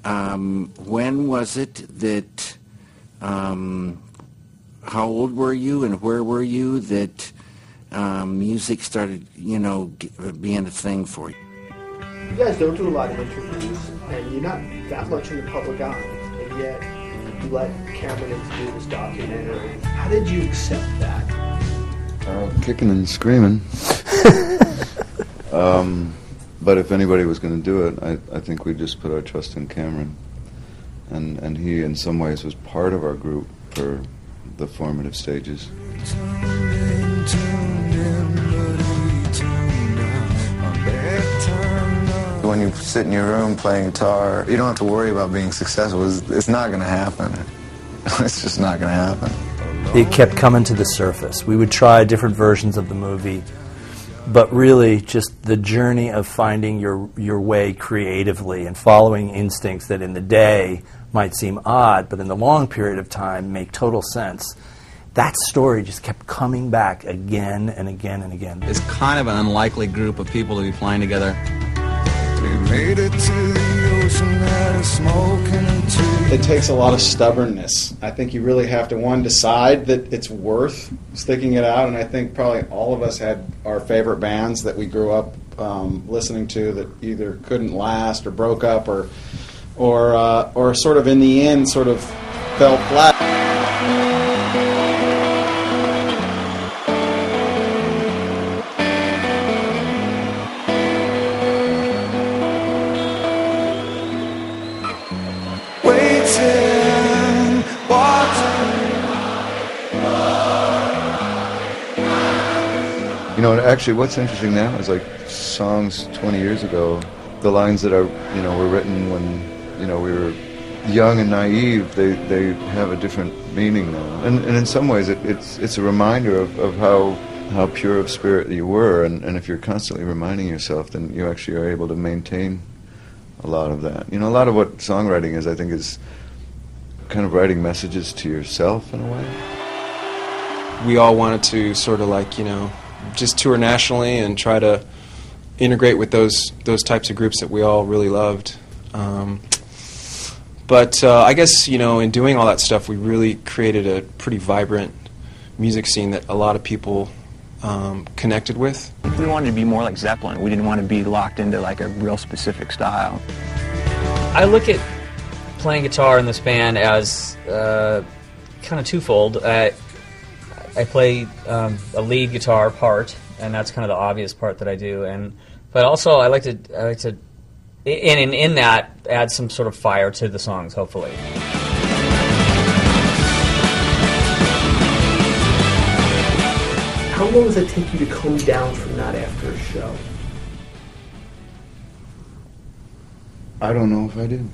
when was it that, how old were you and where were you that music started, being a thing for you? You guys don't do a lot of interviews, and you're not that much in the public eye, and yet you let Cameron in to do this documentary. How did you accept that? Kicking and screaming. But if anybody was going to do it, I think we just put our trust in Cameron. And he, in some ways, was part of our group for the formative stages. When you sit in your room playing guitar, you don't have to worry about being successful. It's not going to happen. It's just not going to happen. It kept coming to the surface. We would try different versions of the movie, but really just the journey of finding your way creatively and following instincts that in the day might seem odd, but in the long period of time make total sense. That story just kept coming back again and again and again. It's kind of an unlikely group of people to be playing together. We made it to the ocean, had a smoke and a tree. It takes a lot of stubbornness. I think you really have to, one, decide that it's worth sticking it out, and I think probably all of us had our favorite bands that we grew up listening to that either couldn't last or broke up or sort of in the end sort of fell flat. Actually, what's interesting now is like songs 20 years ago, the lines that are, were written when, we were young and naive, they have a different meaning now. And in some ways, it's a reminder of how pure of spirit you were. And if you're constantly reminding yourself, then you actually are able to maintain a lot of that. A lot of what songwriting is, I think, is kind of writing messages to yourself in a way. We all wanted to sort of like, just tour nationally and try to integrate with those types of groups that we all really loved. But I guess, in doing all that stuff, we really created a pretty vibrant music scene that a lot of people connected with. We wanted to be more like Zeppelin. We didn't want to be locked into like a real specific style. I look at playing guitar in this band as kind of twofold. I play a lead guitar part, and that's kind of the obvious part that I do. But also I like to, in that, add some sort of fire to the songs, hopefully. How long does it take you to come down from that after a show? I don't know if I do.